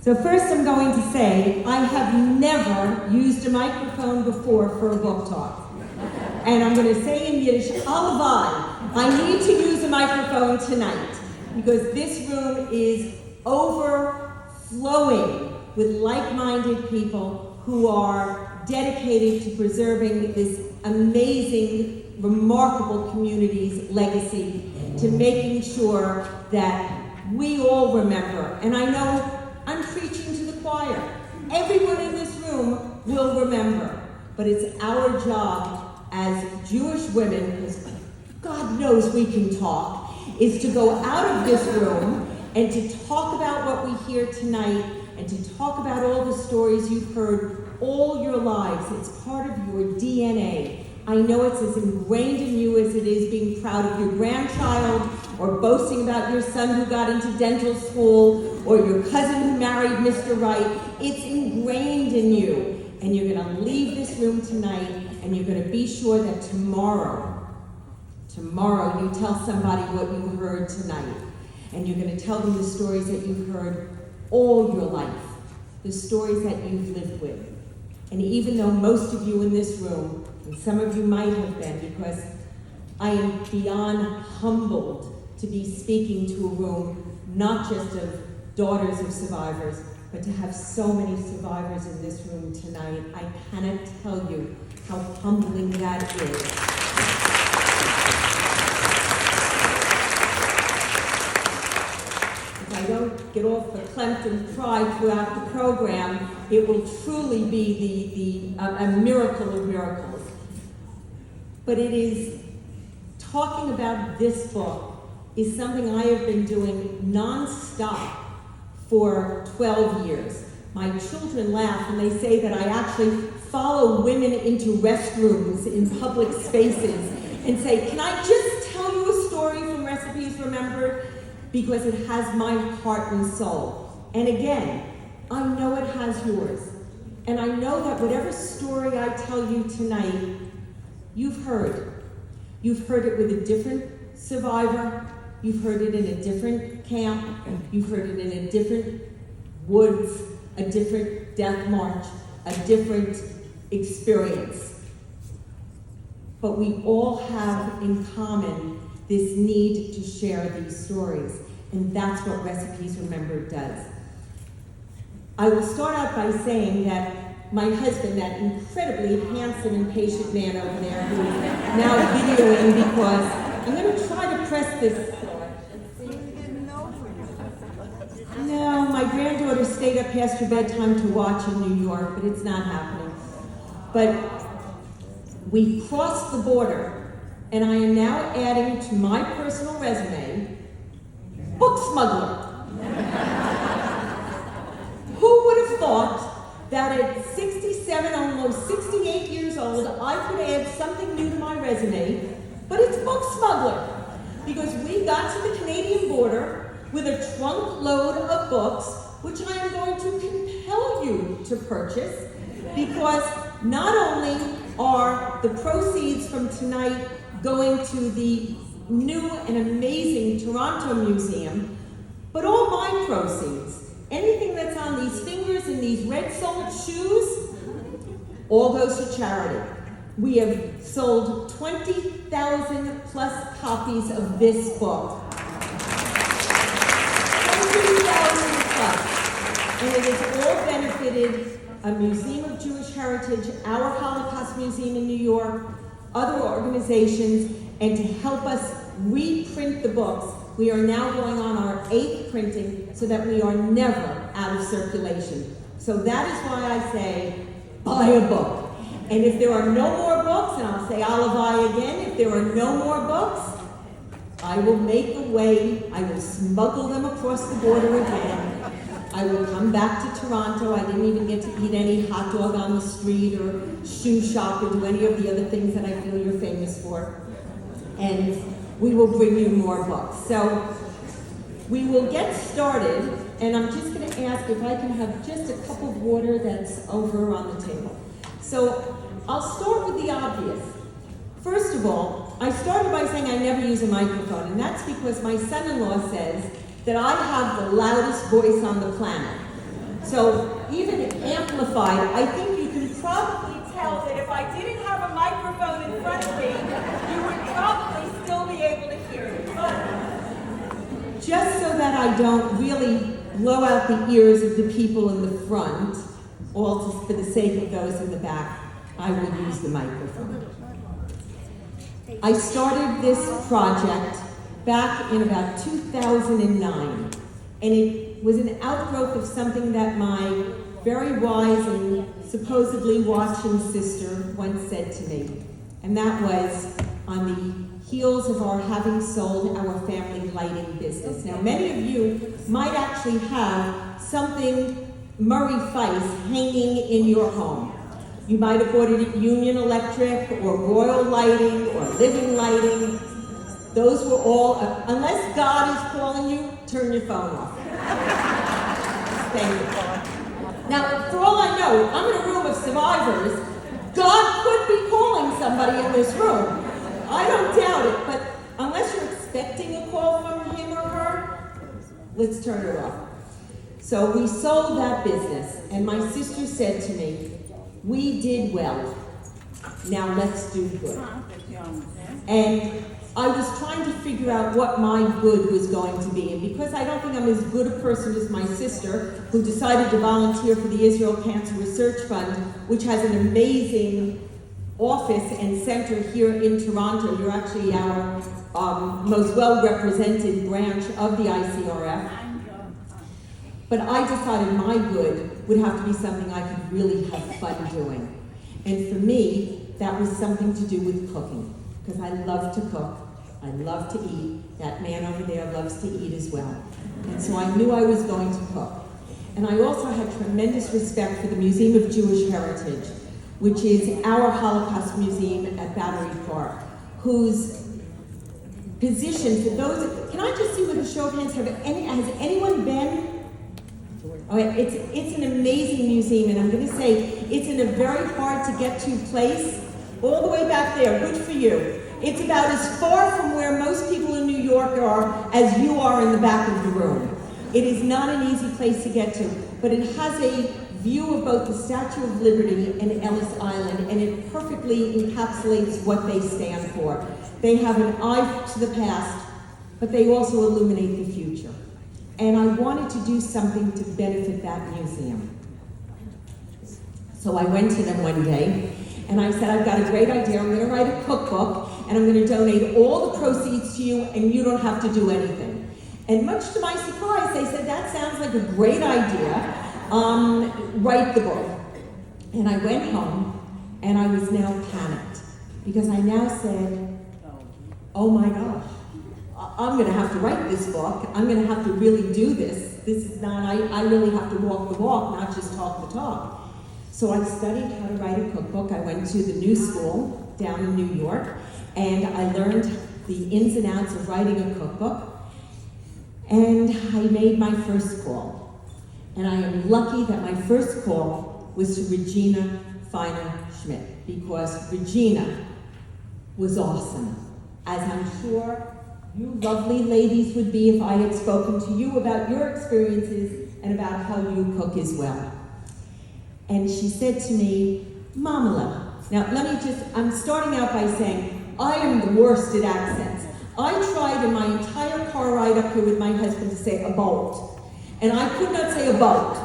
So first I'm going to say, I have never used a microphone before for a book talk. And I'm going to say in Yiddish, Alavai, I need to use a microphone tonight, because this room is overflowing with like-minded people who are dedicated to preserving this amazing, remarkable community's legacy, to making sure that we all remember. And I know I'm preaching to the choir. Everyone in this room will remember. But it's our job as Jewish women, because God knows we can talk, is to go out of this room and to talk about what we hear tonight, and to talk about all the stories you've heard all your lives. It's part of your DNA. I know it's as ingrained in you as it is being proud of your grandchild, or boasting about your son who got into dental school, or your cousin who married Mr. Right. It's ingrained in you. And you're going to leave this room tonight, and you're going to be sure that tomorrow you tell somebody what you heard tonight. And you're going to tell them the stories that you've heard all your life, the stories that you've lived with. And even though most of you in this room, and some of you might have been, because I am beyond humbled to be speaking to a room not just of daughters of survivors, but to have so many survivors in this room tonight. I cannot tell you how humbling that is. If I don't get off the Clemson pride throughout the program, it will truly be a miracle of miracles. But it is, talking about this book is something I have been doing non-stop for 12 years. My children laugh when they say that I actually follow women into restrooms in public spaces and say, can I just tell you a story from Recipes Remembered? Because it has my heart and soul. And again, I know it has yours. And I know that whatever story I tell you tonight, you've heard. You've heard it with a different survivor. You've heard it in a different camp. You've heard it in a different woods, a different death march, a different experience. But we all have in common this need to share these stories. And that's what Recipes Remembered does. I will start out by saying that my husband, that incredibly handsome and patient man over there who is now videoing, because I'm going to try to press this. No, my granddaughter stayed up past her bedtime to watch in New York, but it's not happening. But we crossed the border, and I am now adding to my personal resume, book smuggler. Who would have thought that at 67, almost 68 years old, I could add something new to my resume, but it's book smuggler. Because we got to the Canadian border with a trunk load of books, which I am going to compel you to purchase, because not only are the proceeds from tonight going to the new and amazing Toronto Museum, but all my proceeds, anything that's on these fingers and these red-soled shoes, all goes to charity. We have sold 20,000 plus copies of this book. 20,000 plus. And it has all benefited a Museum of Jewish Heritage, our Holocaust Museum in New York, other organizations, and to help us reprint the books. We are now going on our 8th printing so that we are never out of circulation. So that is why I say, buy a book. And if there are no more books, and I'll say Alavai again, if there are no more books, I will make a way, I will smuggle them across the border again. I will come back to Toronto. I didn't even get to eat any hot dog on the street or shoe shop or do any of the other things that I feel you're famous for. And we will bring you more books. So we will get started, and I'm just going to ask if I can have just a cup of water that's over on the table. So I'll start with the obvious. First of all, I started by saying I never use a microphone, and that's because my son-in-law says that I have the loudest voice on the planet. So even amplified, I think you can probably tell that if I didn't have a microphone in front of me, you would probably still be able to hear it. But just so that I don't really blow out the ears of the people in the front, all for the sake of those in the back, I will use the microphone. I started this project back in about 2009, and it was an outgrowth of something that my very wise and supposedly watching sister once said to me, and that was on the heels of our having sold our family lighting business. Now, many of you might actually have something Murray Feist hanging in your home. You might have bought it at Union Electric or Royal Lighting or Living Lighting. Those were all, unless God is calling you, turn your phone off. Thank you. Now, for all I know, I'm in a room of survivors. God could be calling somebody in this room. I don't doubt it, but unless you're expecting a call from him or her, let's turn it off. So we sold that business, and my sister said to me, we did well. Now let's do good. And I was trying to figure out what my good was going to be. And because I don't think I'm as good a person as my sister, who decided to volunteer for the Israel Cancer Research Fund, which has an amazing office and center here in Toronto. You're actually our most well-represented branch of the ICRF. But I decided my good would have to be something I could really have fun doing. And for me, that was something to do with cooking, because I love to cook, I love to eat. That man over there loves to eat as well. And so I knew I was going to cook. And I also had tremendous respect for the Museum of Jewish Heritage, which is our Holocaust museum at Battery Park, whose position for those, can I just see with a show of hands, has anyone been? Okay, it's an amazing museum, and I'm going to say it's in a very hard to get to place, all the way back there. Good for you. It's about as far from where most people in New York are as you are in the back of the room. It is not an easy place to get to, but it has a view of both the Statue of Liberty and Ellis Island, and it perfectly encapsulates what they stand for. They have an eye to the past, but they also illuminate the future. And I wanted to do something to benefit that museum. So I went to them one day, and I said, I've got a great idea. I'm going to write a cookbook, and I'm going to donate all the proceeds to you, and you don't have to do anything. And much to my surprise, they said, that sounds like a great idea. Write the book. And I went home, and I was now panicked, because I now said, oh my gosh. I'm going to have to write this book. I'm going to have to really do this. This is not, I really have to walk the walk, not just talk the talk. So I studied how to write a cookbook. I went to the New School down in New York, and I learned the ins and outs of writing a cookbook. And I made my first call. And I am lucky that my first call was to Regina Feiner-Schmidt, because Regina was awesome, as I'm sure you lovely ladies would be if I had spoken to you about your experiences and about how you cook as well. And she said to me, Mamala. Now, I'm starting out by saying, I am the worst at accents. I tried in my entire car ride up here with my husband to say a boat. And I could not say a boat.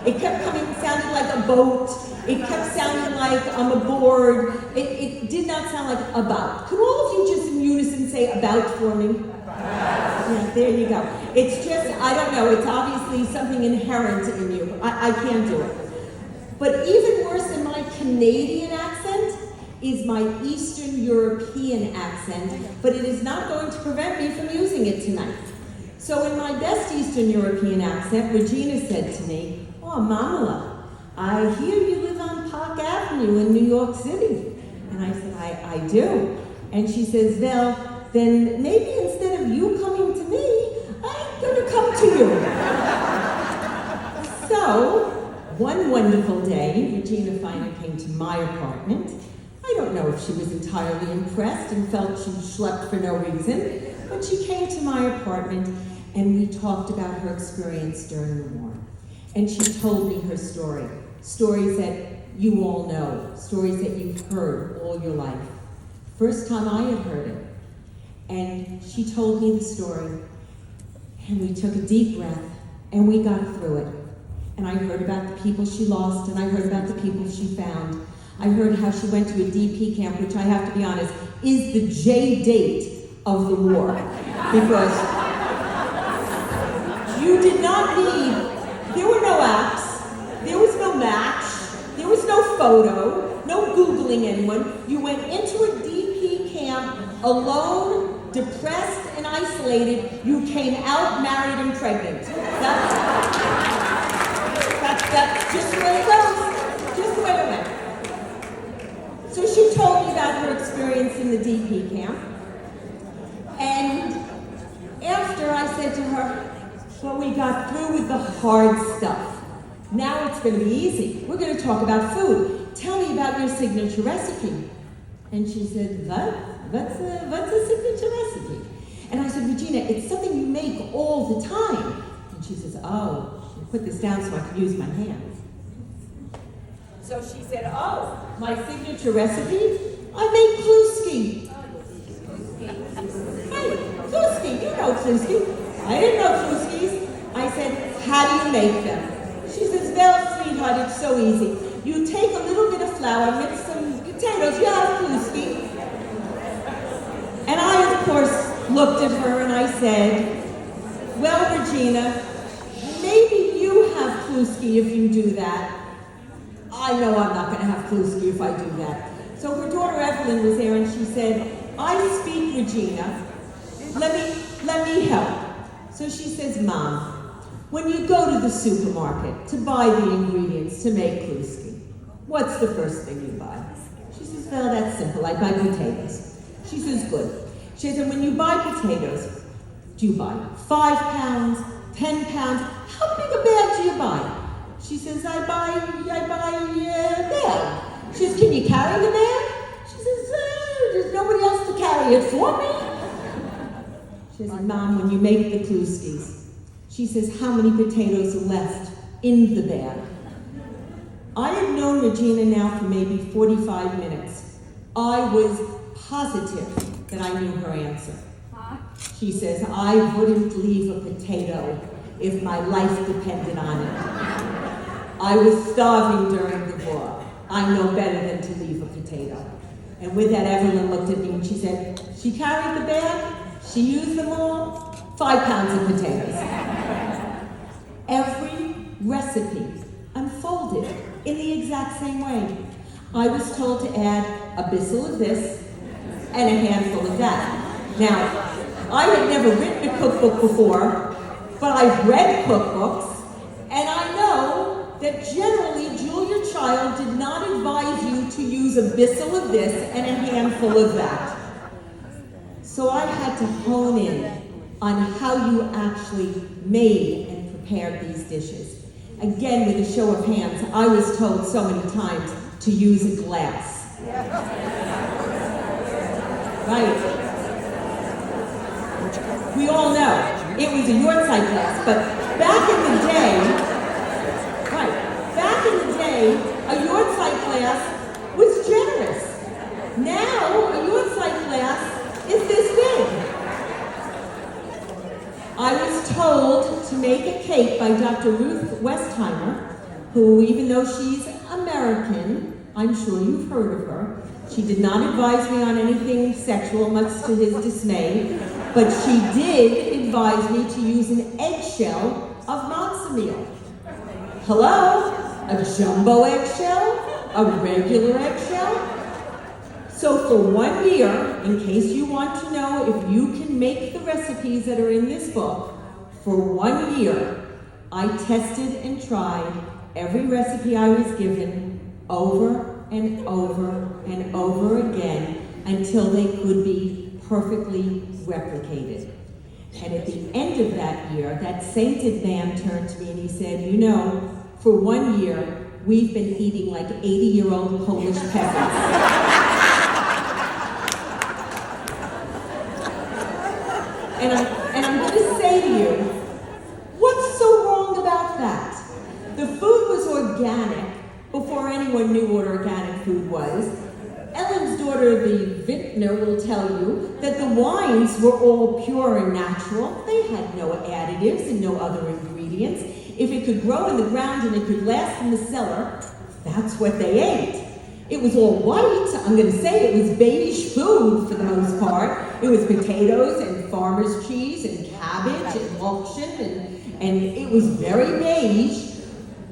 It kept sounding like a boat. It kept sounding like I'm aboard. It did not sound like about. Could all of you just in unison say about for me? Yeah, there you go. It's just, I don't know, it's obviously something inherent in you. I can't do it. But even worse than my Canadian accent is my Eastern European accent, but it is not going to prevent me from using it tonight. So in my best Eastern European accent, Regina said to me, oh, Mamala, I hear you live on Park Avenue in New York City. And I said, I do. And she says, well, then maybe instead of you coming to me, I'm going to come to you. So, one wonderful day, Regina Feiner came to my apartment. I don't know if she was entirely impressed and felt she slept for no reason, but she came to my apartment and we talked about her experience during the war. And she told me her story. Stories that you all know, stories that you've heard all your life. First time I had heard it. And she told me the story. And we took a deep breath, and we got through it. And I heard about the people she lost, and I heard about the people she found. I heard how she went to a DP camp, which I have to be honest, is the J date of the war. Because you did not need, there were no apps, there was no Match, there was no photo, no Googling anyone. You went into a DP camp alone, depressed and isolated. You came out married and pregnant. That's just the way it goes. Just the way it went. So she told me about her experience in the DP camp. And after I said to her, well, we got through with the hard stuff. Now it's going to be easy. We're going to talk about food. Tell me about your signature recipe. And she said, what? What's a signature recipe? And I said, Regina, it's something you make all the time. And she says, oh, put this down so I can use my hands. So she said, oh, my signature recipe? I make kluski. Hey, kluski, you know kluski. I didn't know kluskis. I said, how do you make them? She says, well, sweetheart, it's so easy. You take a little bit of flour, mix some potatoes, you have kluski. And I, of course, looked at her and I said, well, Regina, maybe you have kluski if you do that. I know I'm not going to have kluski if I do that. So her daughter Evelyn was there and she said, I speak Regina. Let me help. So she says, Mom, when you go to the supermarket to buy the ingredients to make kluski, what's the first thing you buy? She says, well, that's simple. I buy potatoes. She says, good. She says, and when you buy potatoes, do you buy 5 pounds, 10 pounds? How big a bag do you buy? She says, I buy a bag. She says, can you carry the bag? She says, there's nobody else to carry it for me. She says, Mom, when you make the kluskis, she says, how many potatoes are left in the bag? I had known Regina now for maybe 45 minutes. I was positive that I knew her answer. She says, I wouldn't leave a potato if my life depended on it. I was starving during the war. I know better than to leave a potato. And with that, Evelyn looked at me and she said, she carried the bag, she used them all, 5 pounds of potatoes. Every recipe unfolded in the exact same way. I was told to add a bissel of this and a handful of that. Now, I had never written a cookbook before, but I've read cookbooks, and I know that generally Julia Child did not advise you to use a bissel of this and a handful of that. So I had to hone in on how you actually made and prepared these dishes. Again, with a show of hands, I was told so many times to use a glass. Right. We all know it was a Yortzeit glass, but back in the day, a Yortzeit glass was generous. Now, a Yortzeit glass is this big. I was told to make a cake by Dr. Ruth Westheimer, who, even though she's American, I'm sure you've heard of her. She did not advise me on anything sexual, much to his dismay, but she did advise me to use an eggshell of matzo meal. Hello? A jumbo eggshell? A regular eggshell? So for 1 year, in case you want to know if you can make the recipes that are in this book, for 1 year, I tested and tried every recipe I was given over and over and over again until they could be perfectly replicated. And at the end of that year, that sainted man turned to me and he said, you know, for 1 year, we've been eating like 80-year-old Polish peasants. And I'm going to say to you, what's so wrong about that? organic before anyone knew what organic food was. Ellen's daughter, the vintner, will tell you that the wines were all pure and natural. They had no additives and no other ingredients. If it could grow in the ground and it could last in the cellar, that's what they ate. It was all white. I'm going to say it was beige food for the most part. It was potatoes and farmer's cheese and cabbage and lokshen, and it was very beige,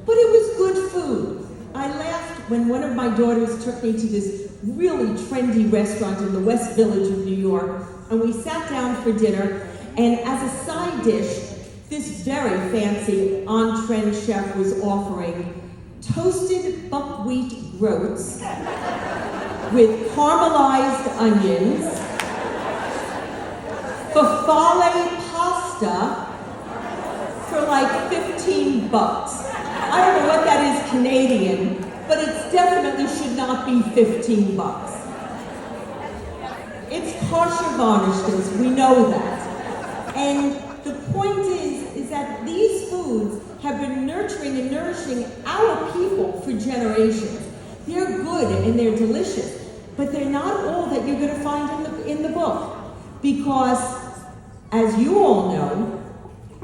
but it was good food. I laughed when one of my daughters took me to this really trendy restaurant in the West Village of New York, and we sat down for dinner, and as a side dish, this very fancy on-trend chef was offering toasted buckwheat groats with caramelized onions, farfalle pasta for like $15. I don't know what that is Canadian, but it definitely should not be $15. It's kosher varnishes, we know that. And the point is that these foods have been nurturing and nourishing our people for generations. They're good and they're delicious, but they're not all that you're going to find in the book. Because, as you all know,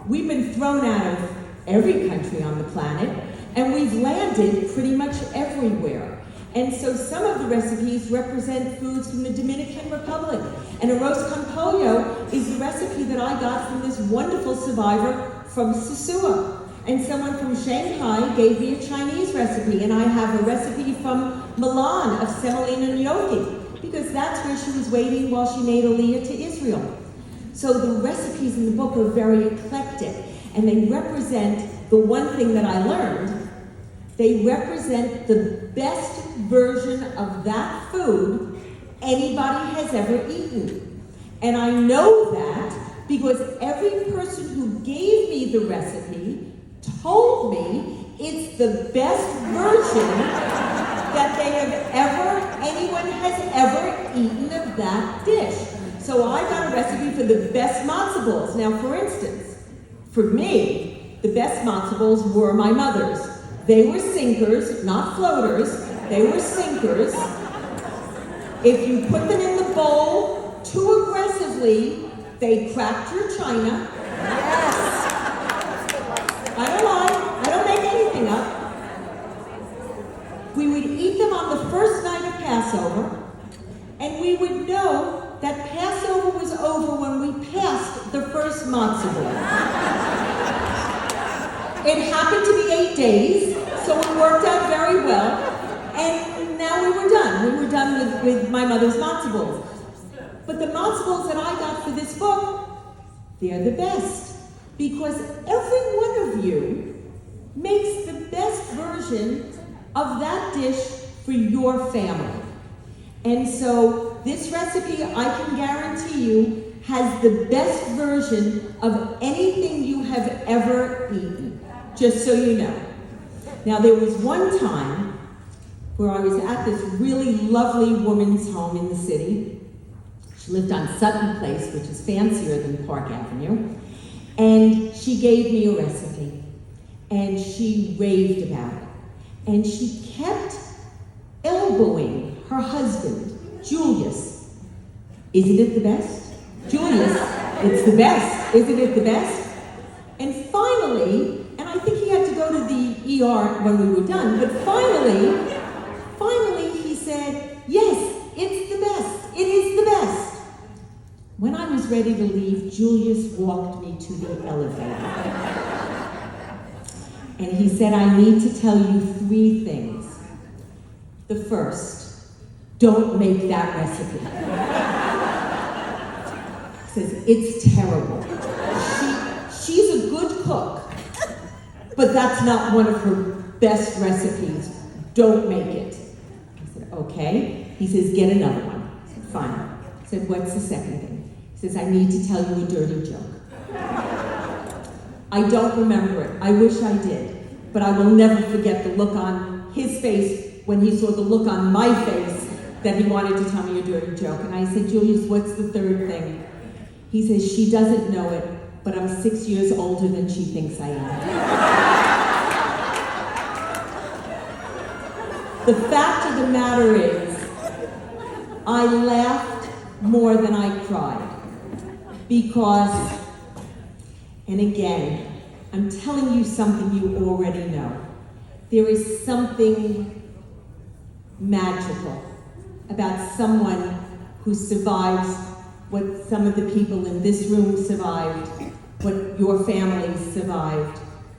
we've been thrown out of every country on the planet, and we've landed pretty much everywhere. And so some of the recipes represent foods from the Dominican Republic. And arroz con pollo is the recipe that I got from this wonderful survivor from Sosua. And someone from Shanghai gave me a Chinese recipe, and I have a recipe from Milan of semolina gnocchi, because that's where she was waiting while she made Aliyah to Israel. So the recipes in the book are very eclectic, and they represent the one thing that I learned. They represent the best version of that food anybody has ever eaten. And I know that because every person who gave me the recipe told me it's the best version that anyone has ever eaten of that dish. So I got a recipe for the best matzo balls. Now, for instance, for me, the best matzo balls were my mother's. They were sinkers, not floaters. They were sinkers. If you put them in the bowl too aggressively, they cracked your china. Yes. I don't lie. I don't make anything up. We would eat them on the first night of Passover, and we would know that Passover was over when we passed the first matzo ball. It happened to be 8 days, so it worked out very well, and now we were done. We were done with my mother's matzo balls. But the matzo balls that I got for this book, they're the best, because every one of you makes the best version of that dish for your family. And so this recipe, I can guarantee you, has the best version of anything you have ever eaten, just so you know. Now, there was one time where I was at this really lovely woman's home in the city. She lived on Sutton Place, which is fancier than Park Avenue. And she gave me a recipe, and she raved about it. And she kept elbowing her husband, Julius. Isn't it the best? Julius, it's the best. Isn't it the best? And finally, and I think he had to go to the ER when we were done, but finally he said, yes, it's the best. It is the best. When I was ready to leave, Julius walked me to the elevator. And he said, I need to tell you 3 things. The first, don't make that recipe. He says, it's terrible. She's a good cook, but that's not one of her best recipes. Don't make it. I said, okay. He says, get another one. I said, fine. I said, what's the second thing? He says, I need to tell you a dirty joke. I don't remember it. I wish I did. But I will never forget the look on his face when he saw the look on my face that he wanted to tell me a dirty joke. And I said, Julius, what's the third thing? He says, she doesn't know it, but I'm 6 years older than she thinks I am. The fact of the matter is, I laughed more than I cried. Because, and again, I'm telling you something you already know. There is something magical about someone who survives what some of the people in this room survived, what your families survived,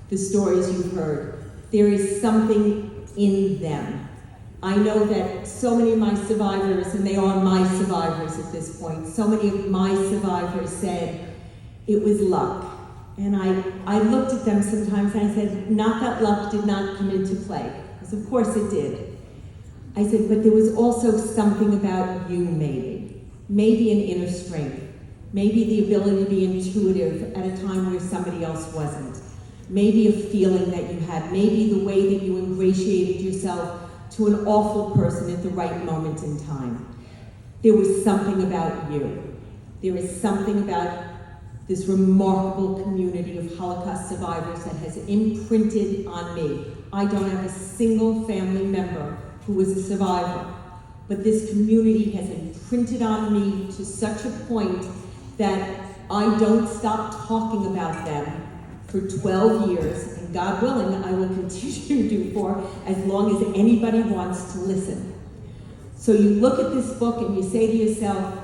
the stories you've heard. There is something in them. I know that so many of my survivors, and they are my survivors at this point, so many of my survivors said it was luck. And I looked at them sometimes and I said, not that luck did not come into play, because of course it did. I said, but there was also something about you maybe an inner strength, maybe the ability to be intuitive at a time where somebody else wasn't, maybe a feeling that you had, maybe the way that you ingratiated yourself to an awful person at the right moment in time. There was something about you. There is something about this remarkable community of Holocaust survivors that has imprinted on me. I don't have a single family member who was a survivor, but this community has imprinted on me to such a point that I don't stop talking about them for 12 years, and God willing, I will continue to do for as long as anybody wants to listen. So you look at this book and you say to yourself,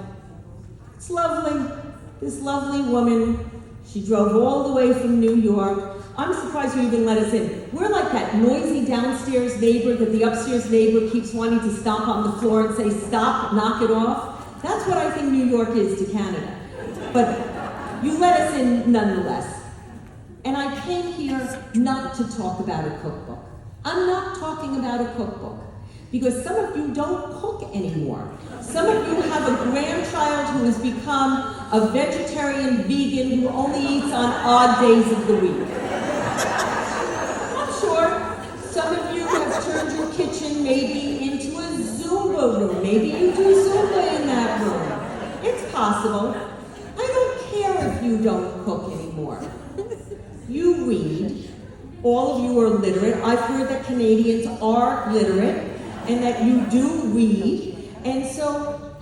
it's lovely. This lovely woman, she drove all the way from New York. I'm surprised you even let us in. We're like that noisy downstairs neighbor that the upstairs neighbor keeps wanting to stomp on the floor and say, stop, knock it off. That's what I think New York is to Canada. But you let us in nonetheless. And I came here not to talk about a cookbook. I'm not talking about a cookbook, because some of you don't cook anymore. Some of you have a grandchild who has become a vegetarian vegan who only eats on odd days of the week. I'm sure some of you have turned your kitchen maybe into a Zumba room. Maybe you do Zumba in that room. It's possible. I don't care if you don't cook anymore. You read. All of you are literate. I've heard that Canadians are literate and that you do read. And so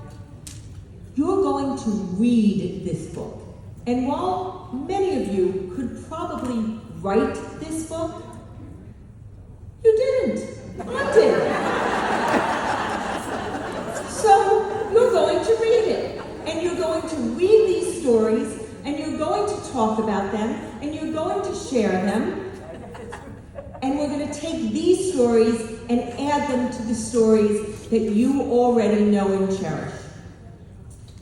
you're going to read this book. And while many of you could probably write this book, you didn't. I did. So you're going to read it. And you're going to read these stories, and you're going to talk about them, and you're going to share them. And we're going to take these stories and add them to the stories that you already know and cherish.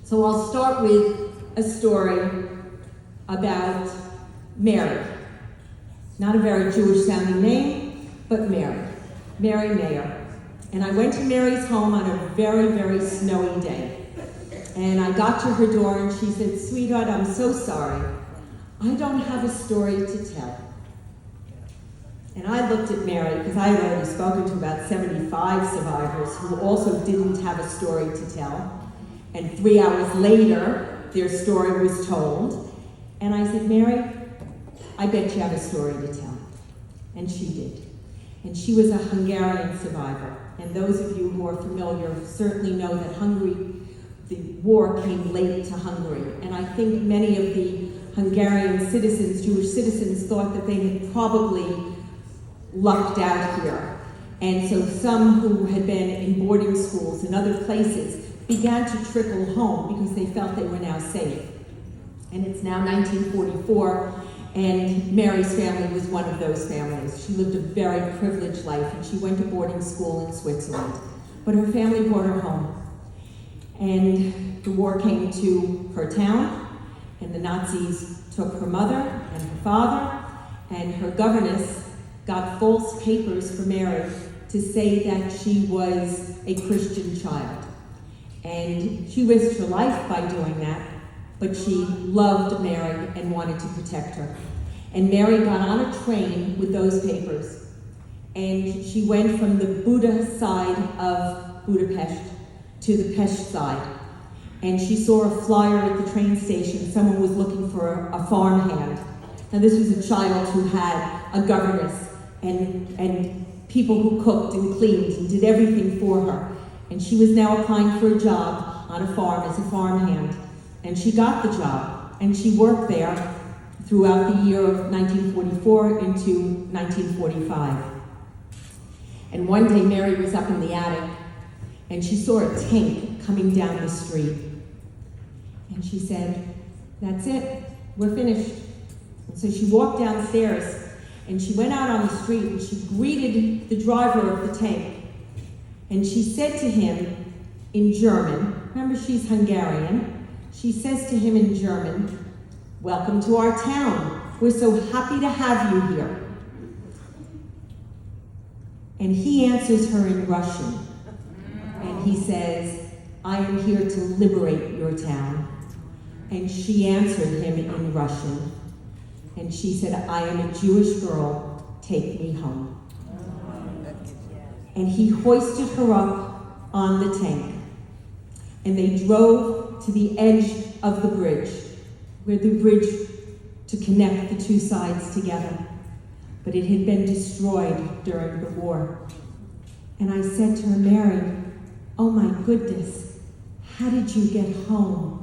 So I'll start with a story about Mary. Not a very Jewish-sounding name, but Mary. Mary Mayer. And I went to Mary's home on a very, very snowy day. And I got to her door and she said, sweetheart, I'm so sorry. I don't have a story to tell. And I looked at Mary, because I had already spoken to about 75 survivors who also didn't have a story to tell. And 3 hours later, their story was told. And I said, Mary, I bet you have a story to tell. And she did. And she was a Hungarian survivor. And those of you who are familiar certainly know that the war came late to Hungary. And I think many of the Hungarian citizens, Jewish citizens, thought that they had probably lucked out here. And so some who had been in boarding schools and other places began to trickle home because they felt they were now safe. And it's now 1944, and Mary's family was one of those families. She lived a very privileged life, and she went to boarding school in Switzerland. But her family brought her home. And the war came to her town, and the Nazis took her mother and her father, and her governess got false papers for Mary to say that she was a Christian child. And she risked her life by doing that, but she loved Mary and wanted to protect her. And Mary got on a train with those papers, and she went from the Buda side of Budapest to the Pest side. And she saw a flyer at the train station. Someone was looking for a farmhand. Now this was a child who had a governess and people who cooked and cleaned and did everything for her. And she was now applying for a job on a farm as a farmhand. And she got the job, and she worked there throughout the year of 1944 into 1945. And one day Mary was up in the attic, and she saw a tank coming down the street. And she said, "That's it, we're finished." And so she walked downstairs, and she went out on the street, and she greeted the driver of the tank. And she said to him in German, remember she's Hungarian, she says to him in German, "Welcome to our town. We're so happy to have you here." And he answers her in Russian. And he says, "I am here to liberate your town." And she answered him in Russian. And she said, "I am a Jewish girl. Take me home." And he hoisted her up on the tank. And they drove to the edge of the bridge, where the bridge to connect the two sides together. But it had been destroyed during the war. And I said to her, "Mary, oh my goodness, how did you get home?"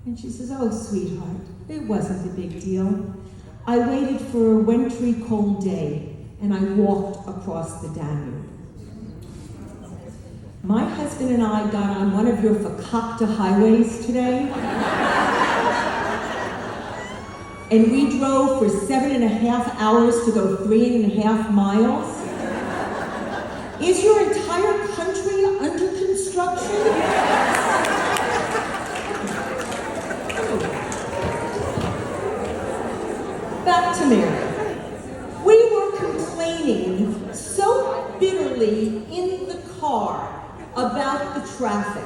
And she says, "Oh, sweetheart, it wasn't a big deal. I waited for a wintry cold day, and I walked across the Danube." My husband and I got on one of your fakakta highways today, and we drove for 7.5 hours to go 3.5 miles. Is your entire country under construction? Back to Mary. We were complaining so bitterly in the car about the traffic.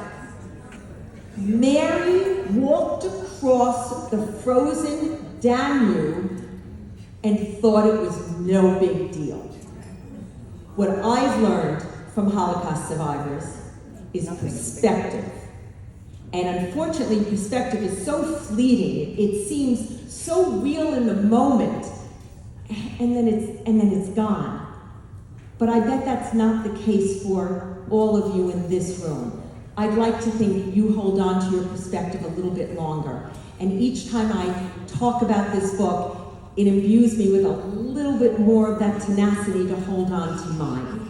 Mary walked across the frozen Danube and thought it was no big deal. What I've learned from Holocaust survivors is perspective. And unfortunately, perspective is so fleeting. It seems so real in the moment, and then it's gone. But I bet that's not the case for all of you in this room. I'd like to think you hold on to your perspective a little bit longer. And each time I talk about this book, it imbues me with a little bit more of that tenacity to hold on to mine.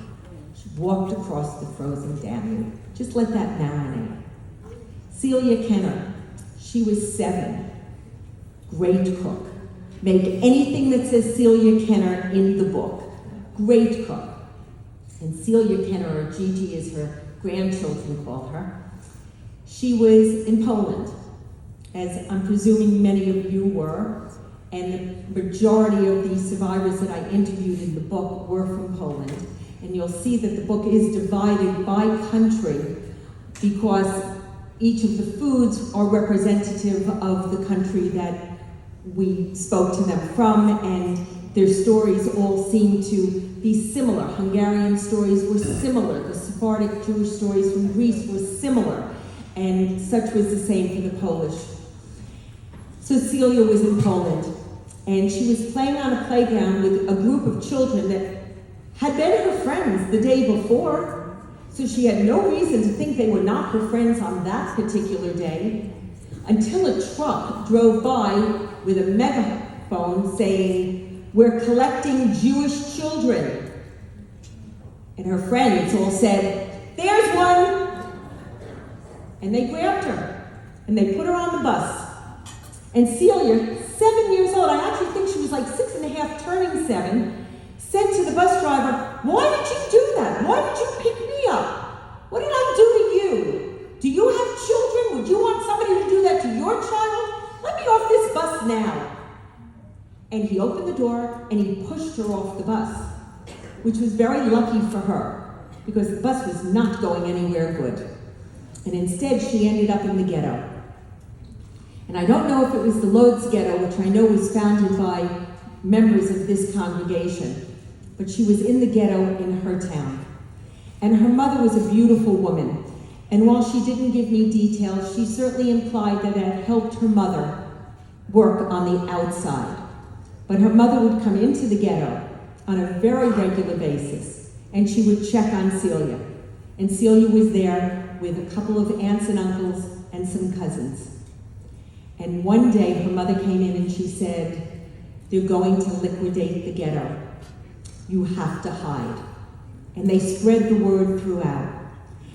She walked across the frozen Danube. Just let that marinate. Celia Kenner, she was 7. Great cook. Make anything that says Celia Kenner in the book. Great cook. And Celia Kenner, or Gigi as her grandchildren call her, she was in Poland, as I'm presuming many of you were, and the majority of the survivors that I interviewed in the book were from Poland. And you'll see that the book is divided by country because each of the foods are representative of the country that we spoke to them from, and their stories all seem to be similar. Hungarian stories were similar. The Sephardic Jewish stories from Greece were similar, and such was the same for the Polish. So Celia was in Poland, and she was playing on a playground with a group of children that had been her friends the day before. So she had no reason to think they were not her friends on that particular day, until a truck drove by with a megaphone saying, "We're collecting Jewish children." And her friends all said, "There's one!" And they grabbed her, and they put her on the bus. And Celia, 7 years old, I actually think she was like 6.5, turning 7, said to the bus driver, "Why did you do that? Why did you pick me up? What did I do to you? Do you have children? Would you want somebody to do that to your child? Let me off this bus now." And he opened the door and he pushed her off the bus, which was very lucky for her because the bus was not going anywhere good. And instead she ended up in the ghetto. And I don't know if it was the Lodz ghetto, which I know was founded by members of this congregation, but she was in the ghetto in her town. And her mother was a beautiful woman. And while she didn't give me details, she certainly implied that it helped her mother work on the outside. But her mother would come into the ghetto on a very regular basis, and she would check on Celia. And Celia was there with a couple of aunts and uncles and some cousins. And one day her mother came in and she said, "They're going to liquidate the ghetto. You have to hide." And they spread the word throughout.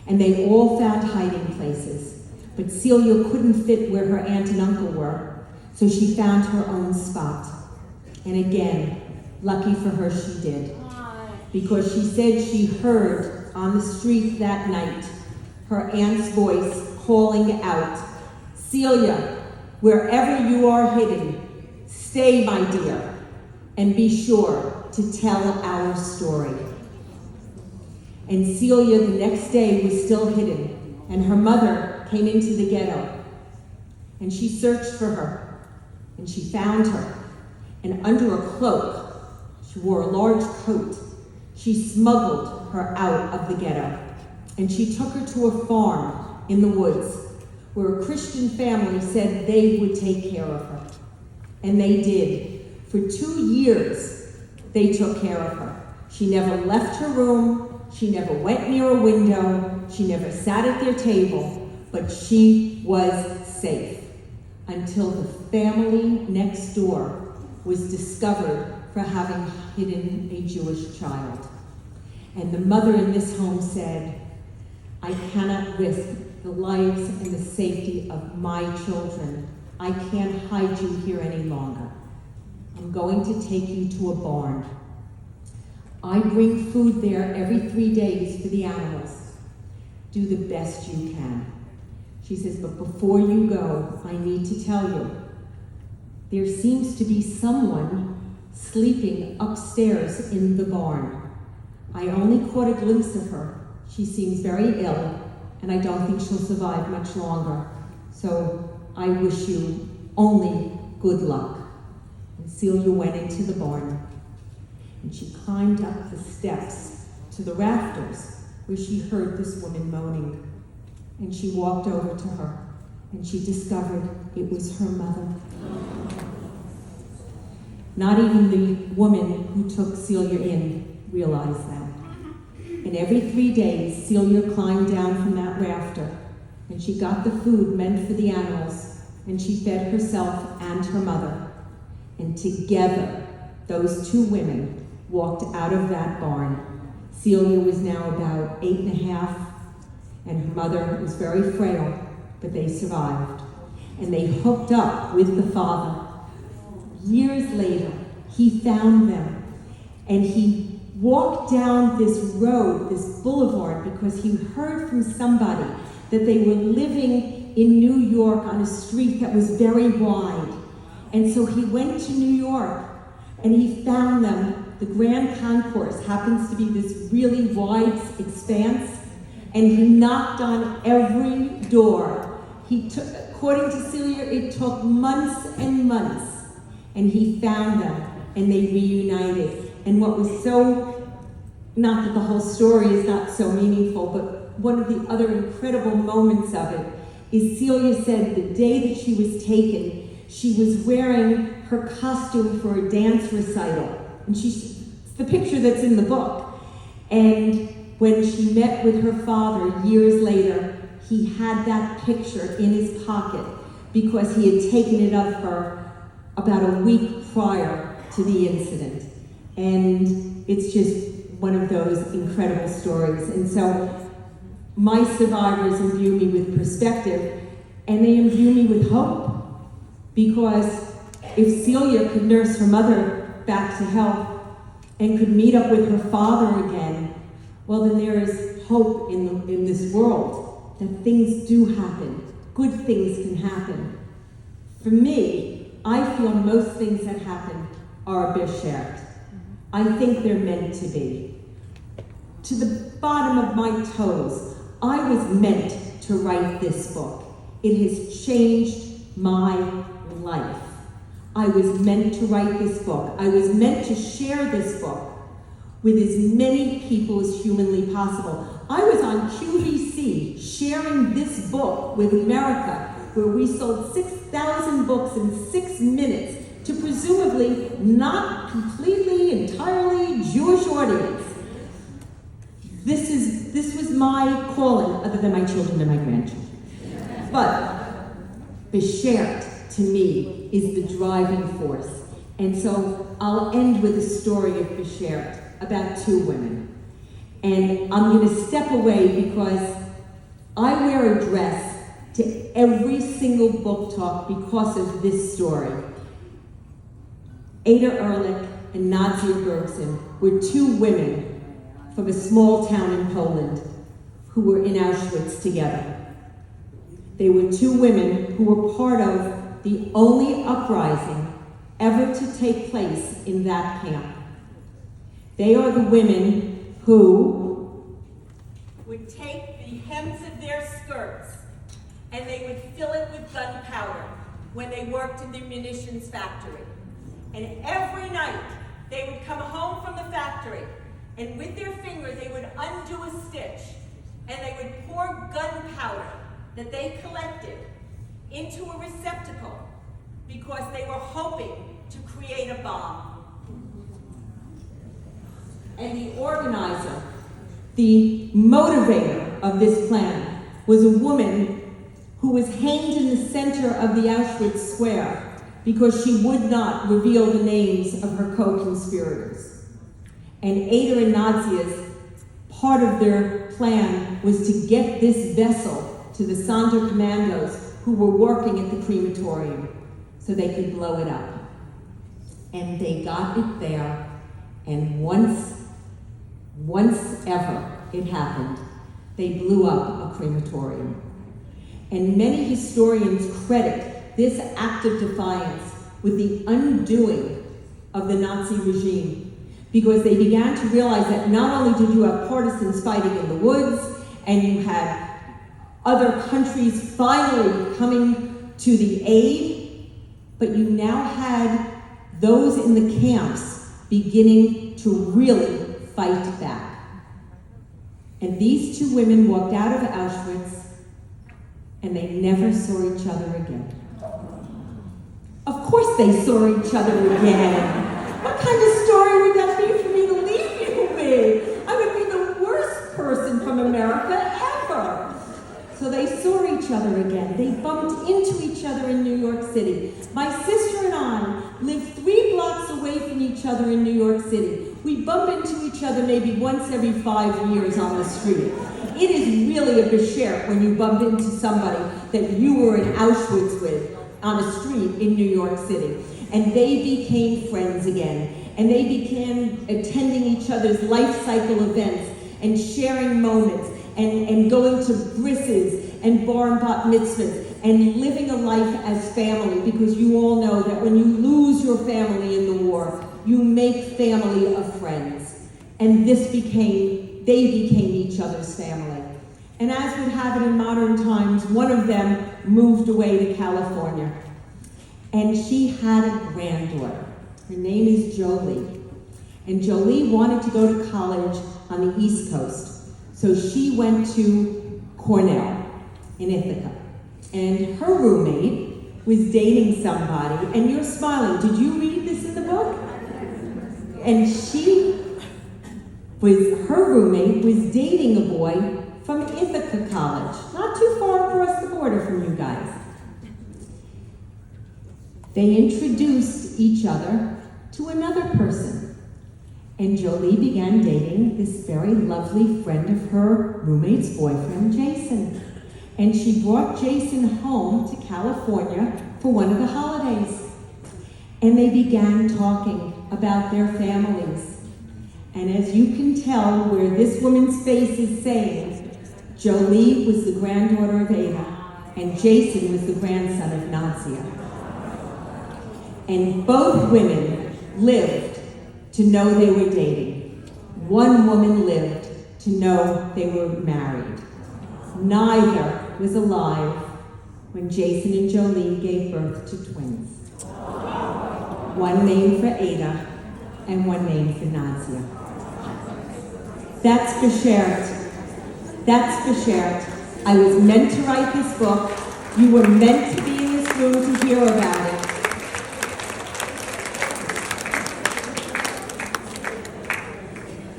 And they all found hiding places. But Celia couldn't fit where her aunt and uncle were, so she found her own spot. And again, lucky for her, she did. Because she said she heard on the street that night her aunt's voice calling out, "Celia, wherever you are hidden, stay, my dear, and be sure to tell our story." And Celia the next day was still hidden, and her mother came into the ghetto, and she searched for her, and she found her, and under a cloak, she wore a large coat, she smuggled her out of the ghetto, and she took her to a farm in the woods, where a Christian family said they would take care of her. And they did. For 2 years, they took care of her. She never left her room, she never went near a window, she never sat at their table, but she was safe until the family next door was discovered for having hidden a Jewish child. And the mother in this home said, "I cannot risk the lives and the safety of my children. I can't hide you here any longer. I'm going to take you to a barn. I bring food there every 3 days for the animals. Do the best you can." She says, "But before you go, I need to tell you, there seems to be someone sleeping upstairs in the barn. I only caught a glimpse of her. She seems very ill, and I don't think she'll survive much longer. So I wish you only good luck." And Celia went into the barn, and she climbed up the steps to the rafters where she heard this woman moaning. And she walked over to her, and she discovered it was her mother. Not even the woman who took Celia in realized that. And every 3 days, Celia climbed down from that rafter, and she got the food meant for the animals, and she fed herself and her mother. And together, those two women walked out of that barn. Celia was now about 8.5, and her mother was very frail, but they survived. And they hooked up with the father. Years later, he found them, and he walked down this road, this boulevard, because he heard from somebody that they were living in New York on a street that was very wide. And so he went to New York, and he found them. The Grand Concourse happens to be this really wide expanse, and he knocked on every door. According to Celia, it took months and months, and he found them, and they reunited. And what was so, not that the whole story is not so meaningful, but one of the other incredible moments of it is Celia said the day that she was taken, she was wearing her costume for a dance recital. And it's the picture that's in the book. And when she met with her father years later, he had that picture in his pocket because he had taken it of her about a week prior to the incident. And it's just one of those incredible stories. And so my survivors imbue me with perspective, and they imbue me with hope. Because if Celia could nurse her mother back to health and could meet up with her father again, well, then there is hope in this world that things do happen. Good things can happen. For me, I feel most things that happen are beshert. I think they're meant to be. To the bottom of my toes, I was meant to write this book. It has changed my life. I was meant to write this book. I was meant to share this book with as many people as humanly possible. I was on QVC sharing this book with America, where we sold 6,000 books in 6 minutes to presumably not completely, entirely Jewish audience. This was my calling, other than my children and my grandchildren. But Beshert, to me, is the driving force. And so I'll end with a story of Beshert about two women. And I'm going to step away because I wear a dress to every single book talk because of this story. Ada Ehrlich and Nadia Bergson were two women from a small town in Poland who were in Auschwitz together. They were two women who were part of the only uprising ever to take place in that camp. They are the women who would take the hems of their skirts and they would fill it with gunpowder when they worked in the munitions factory. And every night they would come home from the factory and with their finger they would undo a stitch and they would pour gunpowder that they collected into a receptacle because they were hoping to create a bomb. And the organizer, the motivator of this plan, was a woman who was hanged in the center of the Auschwitz square because she would not reveal the names of her co-conspirators. And Ada and Nadia's part of their plan was to get this vessel to the Sonder commandos who were working at the crematorium so they could blow it up. And they got it there, and once ever it happened, they blew up a crematorium. And many historians credit this act of defiance with the undoing of the Nazi regime, because they began to realize that not only did you have partisans fighting in the woods, and you had other countries finally coming to the aid, but you now had those in the camps beginning to really fight back. And these two women walked out of Auschwitz, and they never saw each other again. Of course they saw each other again. What kind of story would that be for me to leave you with? I would be the worst person from America ever. So they saw each other again. They bumped into each other in New York City. My sister and I lived 3 blocks away from each other in New York City. We bump into each other maybe once every 5 years on the street. It is really a beshert when you bump into somebody that you were in Auschwitz with on a street in New York City. And they became friends again. And they began attending each other's life cycle events and sharing moments and going to brisses and bar and bat mitzvahs and living a life as family, because you all know that when you lose your family in the war, you make family of friends. And they became each other's family. And as would have it in modern times, one of them moved away to California. And she had a granddaughter. Her name is Jolie. And Jolie wanted to go to college on the East Coast. So she went to Cornell in Ithaca. And her roommate was dating somebody. And you're smiling. Did you read this in the book? And her roommate was dating a boy from Ithaca College, not too far across the border from you guys. They introduced each other to another person. And Jolie began dating this very lovely friend of her roommate's boyfriend, Jason. And she brought Jason home to California for one of the holidays. And they began talking about their families. And as you can tell, where this woman's face is saying, Jolie was the granddaughter of Ada, and Jason was the grandson of Nadia. And both women lived to know they were dating. One woman lived to know they were married. Neither was alive when Jason and Jolie gave birth to twins. One named for Ada and one named for Nadia. That's Beshert. That's Beshert. I was meant to write this book. You were meant to be in this room to hear about it.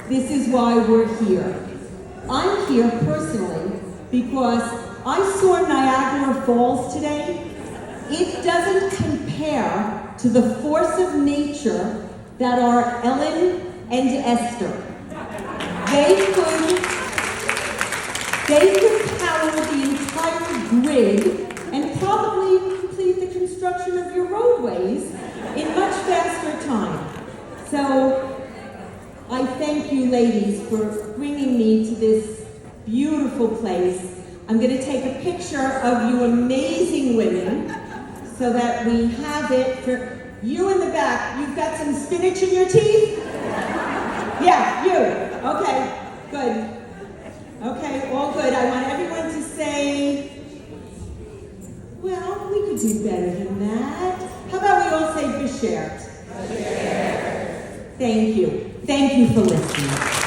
this is why we're here. I'm here personally because I saw Niagara Falls today. It doesn't compare to the force of nature that are Ellen and Esther. They could power the entire grid and probably complete the construction of your roadways in much faster time. So I thank you ladies for bringing me to this beautiful place. I'm going to take a picture of you amazing women so that we have it for you in the back. You've got some spinach in your teeth? Yeah, you. Okay, good. Okay, all good. I want everyone to say, well, we could do better than that. How about we all say Beshert? Thank you. Thank you for listening.